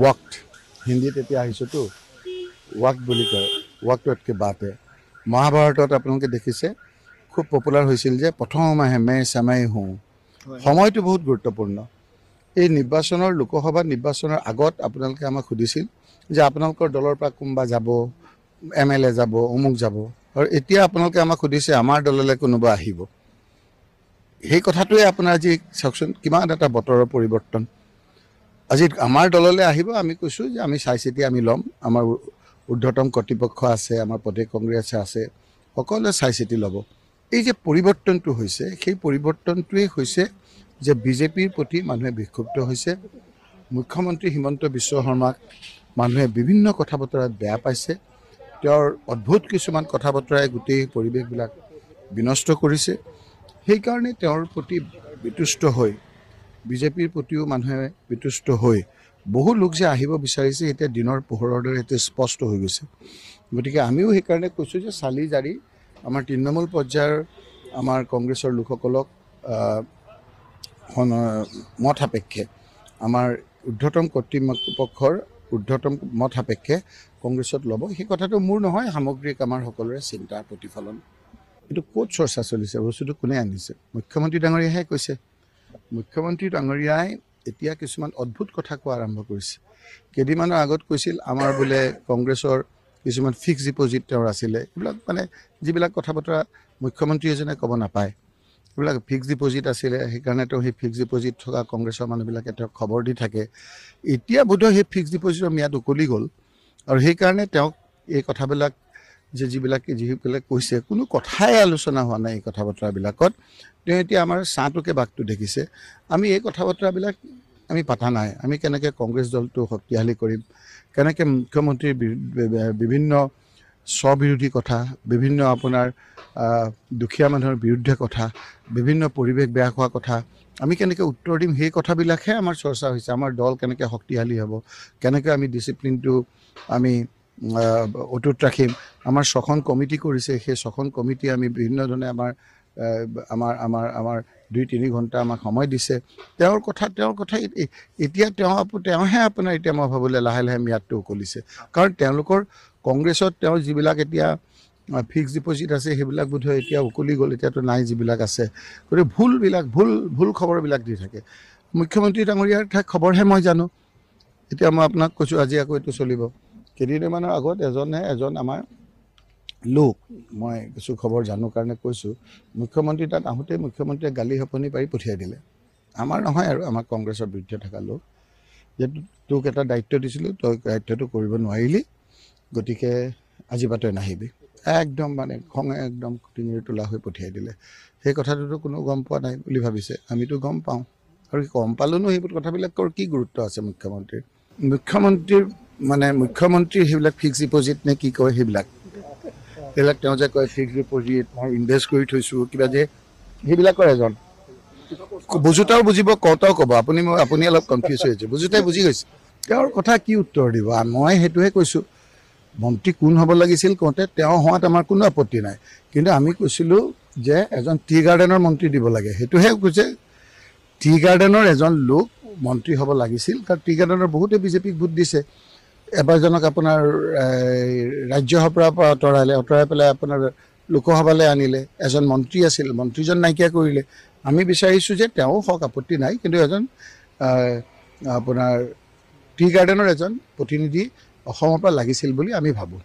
वक्त हिंदीत এতিয়া আহিছোতো वक्त বুলি কয় वक्त के बात है মহাভাৰতত আপোনালোকে দেখিছে খুব পপুলাৰ হৈছিল যে প্ৰথম মাহে মে समय हूँ সময়টো বহুত গুৰুত্বপূৰ্ণ এই নিৰ্বাচনৰ লোকসভা নিৰ্বাচনৰ আগত আপোনালোকে আমাক সুধিছিল যে আপোনালোকৰ দলৰ পৰা কোনবা যাব এমএলএ যাব অমুক যাব আৰু এতিয়া আপোনালোকে আমাক সুধিছে আমাৰ দললৈ কোনোবা আহিব এই কথাটোৱে আপোনাৰ আজি চাওকচোন কিমান এটা বতৰৰ পৰিৱৰ্তন আজি আমাৰ দললৈ আহিব আমি কৈছোঁ যে আমি চাই চিতি আমি ল'ম আমাৰ ঊৰ্ধ্বতম কৰ্তৃপক্ষ আছে আমাৰ প্ৰদেশ কংগ্ৰেছ আছে সকলোৱে চাই চিতি ল'ব এই যে পৰিৱৰ্তনটো হৈছে সেই পৰিৱৰ্তনটোৱে হৈছে যে বিজেপিৰ প্ৰতি মানুহে বিক্ষুব্ধ হৈছে মুখ্যমন্ত্ৰী হিমন্ত বিশ্ব শৰ্মাক মানুহে বিভিন্ন কথা বতৰাত বেয়া পাইছে তেওঁৰ অদ্ভুত কিছুমান কথা বতৰাই গোটেই পৰিৱেশবিলাক বিনষ্ট কৰিছে সেইকাৰণে তেওঁৰ প্ৰতি বিতুষ্ট হৈ বিজেপিৰ প্ৰতিও মানুহে বিতুষ্ট হৈ বহু লোক যে আহিব বিচাৰিছে এতিয়া দিনৰ পোহৰৰ দৰে এতিয়া স্পষ্ট হৈ গৈছে গতিকে আমিও সেইকাৰণে কৈছোঁ যে চালি জাৰি আমাৰ তৃণমূল পৰ্যায়ৰ আমাৰ কংগ্ৰেছৰ লোকসকলক মত সাপেক্ষে আমাৰ ঊৰ্ধ্বতম কৰ্তৃপক্ষৰ ঊৰ্ধ্বতম মত সাপেক্ষে কংগ্ৰেছত ল'ব সেই কথাটো মোৰ নহয় সামগ্ৰিক আমাৰ সকলোৰে চিন্তাৰ প্ৰতিফলন এইটো ক'ত চৰ্চা চলিছে বস্তুটো কোনে আনিছে মুখ্যমন্ত্ৰী ডাঙৰীয়াহে কৈছে মুখ্যমন্ত্ৰী ডাঙৰীয়াই এতিয়া কিছুমান অদ্ভুত কথা কোৱা আৰম্ভ কৰিছে কেইদিনমানৰ আগত কৈছিল আমাৰ বোলে কংগ্ৰেছৰ কিছুমান ফিক্স ডিপজিট তেওঁৰ আছিলে এইবিলাক মানে যিবিলাক কথা বতৰা মুখ্যমন্ত্ৰী এজনে ক'ব নাপায় এইবিলাক ফিক্স ডিপজিট আছিলে সেইকাৰণে তেওঁ সেই ফিক্স ডিপজিট থকা কংগ্ৰেছৰ মানুহবিলাকে তেওঁক খবৰ দি থাকে এতিয়া বোধহয় সেই ফিক্স ডিপজিটৰ ম্যাদ উকলি গ'ল আৰু সেইকাৰণে তেওঁক এই কথাবিলাক যিবিলাক কৈছে কোনো কথাই আলোচনা হোৱা নাই এই কথা বতৰাবিলাকত তেওঁ এতিয়া আমাৰ চাহটোকে বাঘটো দেখিছে আমি এই কথা বতৰাবিলাক আমি পাতা নাই আমি কেনেকৈ কংগ্ৰেছ দলটো শক্তিশালী কৰিম কেনেকৈ মুখ্যমন্ত্ৰীৰ বিভিন্ন স্ববিৰোধী কথা বিভিন্ন আপোনাৰ দুখীয়া মানুহৰ বিৰুদ্ধে কথা বিভিন্ন পৰিৱেশ বেয়া হোৱা কথা আমি কেনেকৈ উত্তৰ দিম সেই কথাবিলাকহে আমাৰ চৰ্চা হৈছে আমাৰ দল কেনেকৈ শক্তিশালী হ'ব কেনেকৈ আমি ডিচিপ্লিনটো আমি অটুট ৰাখিম আমাৰ 6খন কমিটি কৰিছে সেই 6খন কমিটি আমি বিভিন্ন ধৰণে আমাৰ 2-3 ঘণ্টা আমাক সময় দিছে তেওঁৰ কথা এতিয়া তেওঁহে আপোনাৰ এতিয়া মই ভাবোঁ লাহে লাহে ম্যাদটো উকলিছে কাৰণ তেওঁলোকৰ কংগ্ৰেছত তেওঁ যিবিলাক এতিয়া ফিক্স ডিপজিট আছে সেইবিলাক বোধহয় এতিয়া উকলি গ'ল এতিয়াতো নাই যিবিলাক আছে গতিকে ভুল খবৰবিলাক দি থাকে মুখ্যমন্ত্ৰী ডাঙৰীয়াৰ খবৰহে মই জানো এতিয়া মই আপোনাক কৈছোঁ আজি আকৌ এইটো চলিব কেইদিনমানৰ আগত এজন আমাৰ লোক মই কিছু খবৰ জানো কাৰণে কৈছোঁ মুখ্যমন্ত্ৰী তাত আহোঁতে মুখ্যমন্ত্ৰীয়ে গালি শপনি পাৰি পঠিয়াই দিলে আমাৰ নহয় আৰু আমাৰ কংগ্ৰেছৰ বিৰুদ্ধে থকা লোক যে তোক এটা দায়িত্ব দিছিলোঁ তই দায়িত্বটো কৰিব নোৱাৰিলি গতিকে আজিৰ পৰা তই নাহিবি একদম মানে খঙে একদম টিঙিৰি তোলা হৈ পঠিয়াই দিলে সেই কথাটোতো কোনো গম পোৱা নাই বুলি ভাবিছে আমিতো গম পাওঁ আৰু গম পালোনো সেইবোৰ কথাবিলাকৰ কি গুৰুত্ব আছে মুখ্যমন্ত্ৰীৰ সেইবিলাক ফিক্স ডিপজিট নে কি কয় সেইবিলাক তেওঁ যে কয় ফিক্স ডিপজিট মই ইনভেষ্ট কৰি থৈছোঁ কিবা যে সেইবিলাকৰ এজন বুজোতাও বুজিব কওঁতাও ক'ব আপুনি অলপ কনফিউজ হৈ আছে বুজোতাই বুজি গৈছে তেওঁৰ কথা কি উত্তৰ দিব মই সেইটোহে কৈছোঁ মন্ত্ৰী কোন হ'ব লাগিছিল কওঁতে তেওঁ হোৱাত আমাৰ কোনো আপত্তি নাই কিন্তু আমি কৈছিলোঁ যে এজন টি গাৰ্ডেনৰ মন্ত্ৰী দিব লাগে সেইটোহে কৈছে টি গাৰ্ডেনৰ এজন লোক মন্ত্ৰী হ'ব লাগিছিল কাৰণ টি গাৰ্ডেনৰ বহুতে বিজেপিক ভোট দিছে এবাৰজনক আপোনাৰ ৰাজ্যসভাৰ পৰা আঁতৰাই পেলাই আপোনাৰ লোকসভালৈ আনিলে এজন মন্ত্ৰী আছিল মন্ত্ৰীজন নাইকিয়া কৰিলে আমি বিচাৰিছোঁ যে তেওঁ হওক আপত্তি নাই কিন্তু এজন আপোনাৰ টি গাৰ্ডেনৰ এজন প্ৰতিনিধি অসমৰ পৰা লাগিছিল বুলি আমি ভাবোঁ